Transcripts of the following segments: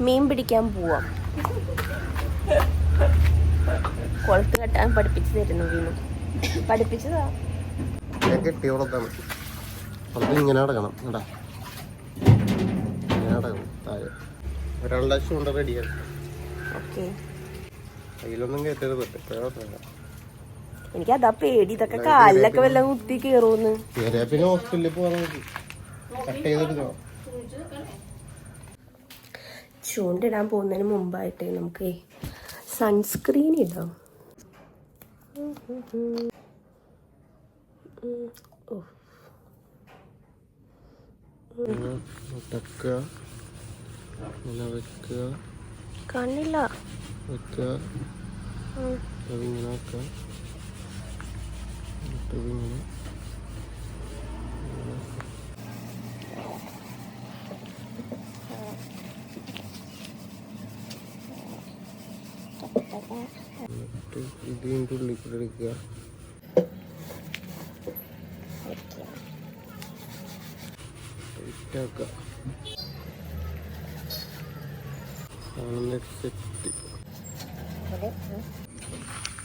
മീൻ പിടിക്കാൻ പോവാം. കൊളുത്ത് കെട്ടാൻ പഠിപ്പിച്ചു തരുന്നു വീണു. പഠിപ്പിച്ചതാ. ഇങ്ങനെ അടക്കണം ഒരാളുടെ കൊണ്ട് റെഡിയാണ്. കയ്യിലൊന്നും കയറ്റരുത്. എനിക്കതാ പേടി, ഇതൊക്കെ കാലിലൊക്കെ വല്ല കുത്തി കേറൂന്ന്. പിന്നെ ഹോസ്പിറ്റലിൽ പോകാൻ കട്ട് ചെയ്തെടുക്കണം. ചൂണ്ടിടാൻ പോകുന്നതിന് മുമ്പായിട്ട് നമുക്ക് സൺസ്ക്രീൻ ഇടാം. കാണില്ല. ഇതിൻ്റെ ഉള്ളിൽ കൂടെ എടുക്കുക.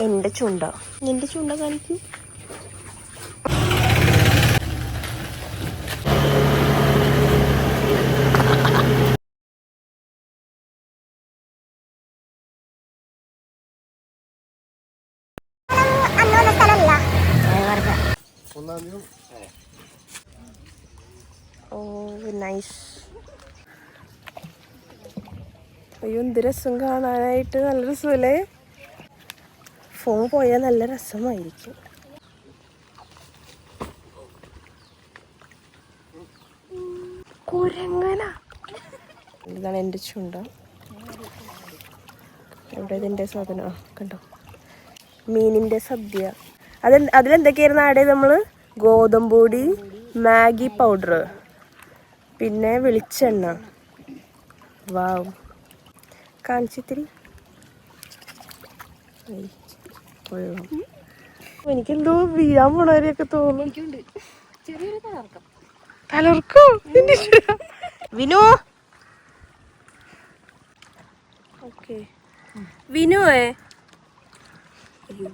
എന്റെ ചുണ്ട കാണിക്കൂ. നൈസ്. അയ്യോ എന്ത് രസം കാണാനായിട്ട്, നല്ല രസമല്ലേ. ഫോൺ പോയാൽ നല്ല രസമായിരിക്കും. കുരങ്ങന. ഇതാണ് എൻ്റെ ചുണ്ട. എവിടെ ഇതിൻ്റെ സാധനം കണ്ടോ, മീനിൻ്റെ സദ്യ. അതിലെന്തൊക്കെയായിരുന്നു ആഡ് ചെയ്ത് നമ്മൾ? ഗോതമ്പൊടി, മാഗി പൗഡർ, പിന്നെ വെളിച്ചെണ്ണ. വാവ്, കാണിച്ചിത്തിരി. എനിക്കെന്തോ വീഴാൻ പോണവരെയൊക്കെ തോന്നുന്നു. തലർക്കോ വിനു? ഓക്കെ വിനുവേ. അയ്യോ,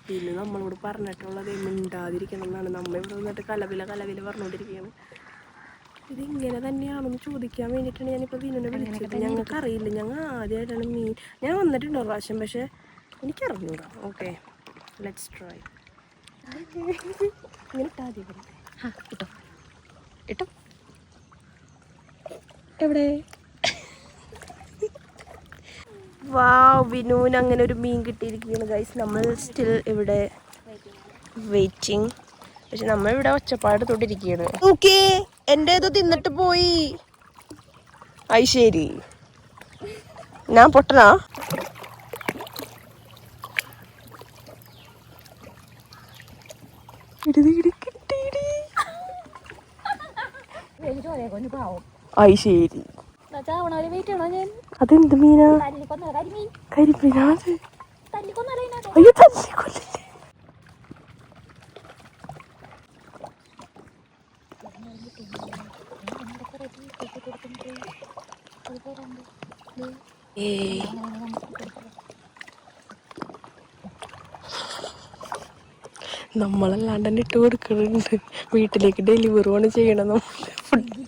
വിനു നമ്മളോട് പറഞ്ഞിട്ടുള്ളത് മിണ്ടാതിരിക്കണം എന്നാണ്. നമ്മ ഇവിടെ വന്നിട്ട് കലവില പറഞ്ഞുകൊണ്ടിരിക്കുകയാണ്. ഇതിങ്ങനെ തന്നെയാണെന്ന് ചോദിക്കാൻ വേണ്ടിയിട്ടാണ് ഞാനിപ്പോൾ വിനുവിനെ വിളിച്ചത്. ഞങ്ങൾക്ക് അറിയില്ല, ഞങ്ങൾ ആദ്യമായിട്ടാണ് മീൻ. ഞാൻ വന്നിട്ടുണ്ട് ഒരു പ്രാവശ്യം, പക്ഷെ എനിക്കറിഞ്ഞൂടാ. Okay, let's try. ഇങ്ങനെ ഇട്ടാതി ഇട്ടോ ഇട്ടോ. എവിടെ? വാവ്, വിനുവിന് അങ്ങനെ ഒരു മീൻ കിട്ടിയിരിക്കുകയാണ് ഗൈസ്. നമ്മൾ സ്റ്റിൽ ഇവിടെ വെയിറ്റിംഗ്. പക്ഷെ നമ്മളിവിടെ ഒച്ചപ്പാട് തൊട്ടിരിക്കുകയാണ്. ഓക്കേ, എൻ്റെ ഇത് തിന്നിട്ട് പോയി. അത് ശരി, ഞാൻ പൊട്ടനാ? അത് ശരി. അതെന്ത് മീനാ? കരിമീനാ? അയ്യോ, തല്ലിക്കൊല്ലില്ലേ. നമ്മളല്ലാണ്ട് തന്നെ ഇട്ട് കൊടുക്കുന്നുണ്ട്. വീട്ടിലേക്ക് ഡെലിവറി ആണ് ചെയ്യണം ഫുഡ്.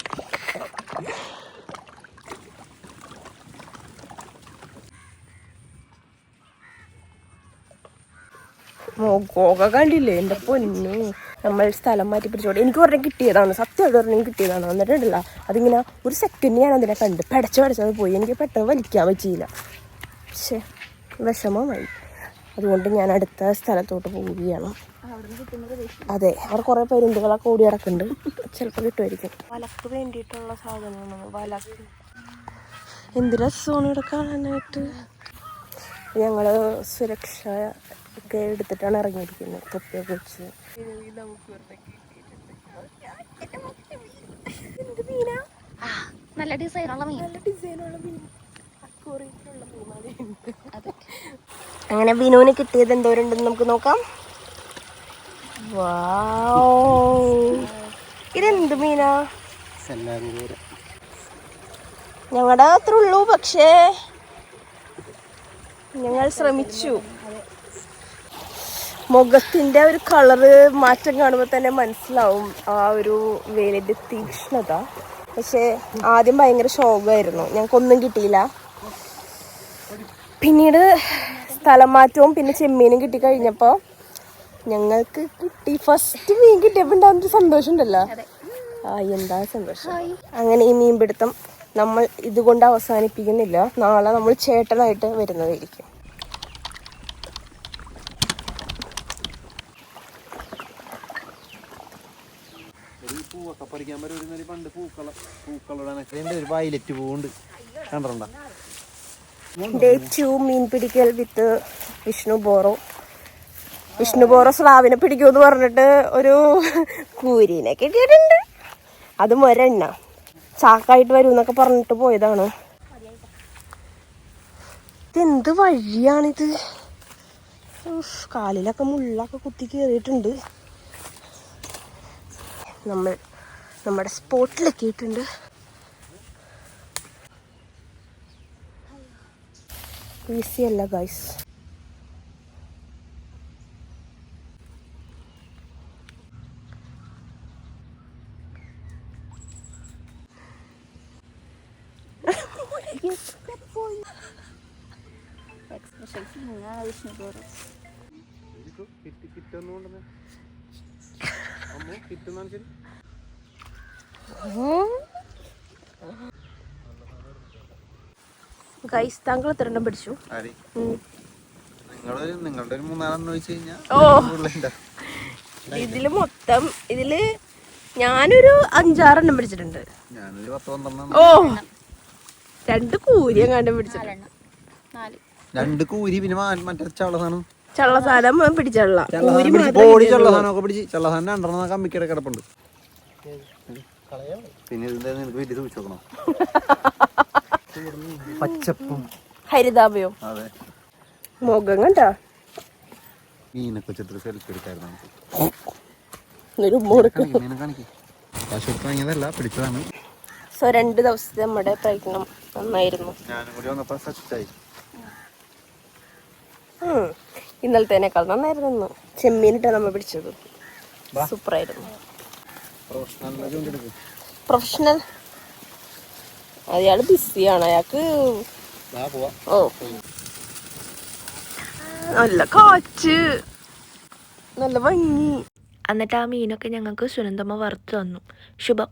മോഗോക കണ്ടില്ലേ എൻ്റെ പൊന്നു. നമ്മൾ സ്ഥലം മാറ്റി പിടിച്ചോട്ടെ. എനിക്ക് ഒരെണ്ണം കിട്ടിയതാണ്, സത്യമായിട്ട് ഒരെണ്ണം കിട്ടിയതാണ്. എന്നിട്ടുണ്ടല്ല അതിങ്ങനെ ഒരു സെക്കൻഡ് ഞാൻ അതിനെ കണ്ട് പടച്ചത് പോയി. എനിക്ക് പെട്ടെന്ന് വലിക്കാൻ പറ്റിയില്ല. പക്ഷേ വിഷമമായി. അതുകൊണ്ട് ഞാൻ അടുത്ത സ്ഥലത്തോട്ട് പോവുകയാണ്. അതെ, അവിടെ കുറേ പെരുന്തുകളൊക്കെ ഓടി കിടക്കുന്നുണ്ട്. ചിലപ്പോൾ കിട്ടുമായിരിക്കും. വലക്ക് വേണ്ടിയിട്ടുള്ള സാധനമാണ് വലക്ക്. എന്ത് രസമാണ് ഇവിടെ കാണാനായിട്ട്. ഞങ്ങൾ സുരക്ഷ ഒക്കെ എടുത്തിട്ടാണ് ഇറങ്ങിയിരിക്കുന്നത്, തൊപ്പിയൊക്കെ വെച്ച്. നല്ല ഡിസൈനുള്ള മീൻ. അങ്ങനെ ബിനുവിന് കിട്ടിയത് എന്തോരുണ്ടെന്ന് നമുക്ക് നോക്കാം. ഇതെന്ത് മീനാ? ഞങ്ങളുടെ അത്ര ഉള്ളൂ, പക്ഷേ ഞങ്ങൾ ശ്രമിച്ചു. മുഖത്തിന്റെ ഒരു കളറ് മാറ്റം കാണുമ്പോൾ തന്നെ മനസ്സിലാവും ആ ഒരു വേലിന്റെ തീക്ഷ്ണത. പക്ഷെ ആദ്യം ഭയങ്കര ശോകമായിരുന്നു, ഞങ്ങൾക്കൊന്നും കിട്ടിയില്ല. പിന്നീട് സ്ഥലം മാറ്റവും പിന്നെ ചെമ്മീനും കിട്ടിക്കഴിഞ്ഞപ്പോൾ ഞങ്ങൾക്ക് കിട്ടി. ഫസ്റ്റ് മീൻ കിട്ടിയപ്പോൾ ഉണ്ടാകുന്നൊരു സന്തോഷം ഉണ്ടല്ലോ, എന്താ സന്തോഷം. അങ്ങനെ ഈ മീൻപിടുത്തം നമ്മൾ ഇതുകൊണ്ട് അവസാനിപ്പിക്കുന്നില്ല. നാളെ നമ്മൾ ചേട്ടനായിട്ട് വരുന്നതായിരിക്കും. Day 2 മീൻ പിടിക്കൽ വിത്ത് വിഷ്ണു ബോറോ. വിഷ്ണു ബോറോ സ്ലാവിനെ പിടിക്കുമെന്ന് പറഞ്ഞിട്ട് ഒരു കൂരിനെ കിട്ടിയിട്ടുണ്ട്. അതും ഒരെണ്ണ ചാക്കായിട്ട് വരും എന്നൊക്കെ പറഞ്ഞിട്ട് പോയതാണ്. ഇതെന്ത് വഴിയാണിത്? കാലിലൊക്കെ മുള്ളൊക്കെ കുത്തി കയറിയിട്ടുണ്ട്. നമ്മൾ നമ്മുടെ സ്പോട്ടിലെത്തിയിട്ടുണ്ട്. ഈസി അല്ല ഗൈസ്. ഗൈസ്, താങ്കൾ എത്ര എണ്ണം പിടിച്ചു? നിങ്ങളുടെ ഒരു 3-4 വെച്ച് കഴിഞ്ഞാൽ ഇതില് മൊത്തം ഞാനൊരു 5-6 എണ്ണം പിടിച്ചിട്ടുണ്ട്. ഞാനൊരു 10-12. ഓ, 2 കൂരി എങ്ങാണ്ട് പിടിച്ചിട്ടുണ്ട്. 2 കൂരി പിന്നെ മറ്റേ ചള്ളസാനം പിടിച്ചള്ള ബോഡി ചള്ളസാനൊക്കെ പിടിച്ച് ചള്ളസാനം 2 കമ്മിക്കട കിടപ്പുണ്ട്. പിന്നെ ഇതിന്റെ നിനക്ക് വലിയ സൂക്ഷിച്ച് നോക്കണം. പച്ചപ്പും ഹരിതാപയും. അതെ, മുഖം കണ്ടാ മീനൊക്കെ ചിത്ര സെൽഫി എടുക്കായിരുന്നു. പിടിച്ചതാണ്. സോ 2 ദിവസത്തെ നമ്മുടെ പ്രയത്നം നന്നായിരുന്നു. ഞാനും കൂടി വന്നപ്പോ സെറ്റായി. ഇന്നലത്തേനേക്കാൾ നന്നായിരുന്നു. ചെമ്മീനിട്ടാ നമ്മ പിടിച്ചത്. സൂപ്പറായിരുന്നു. പ്രൊഫഷണൽ. അയാള് ബിസിയാണ്. അയാൾക്ക് നല്ല കാറ്റ്, നല്ല ഭംഗി. എന്നിട്ട് ആ മീനൊക്കെ ഞങ്ങൾക്ക് സുനന്ദമ്മ വറുത്ത് തന്നു. ശുഭം.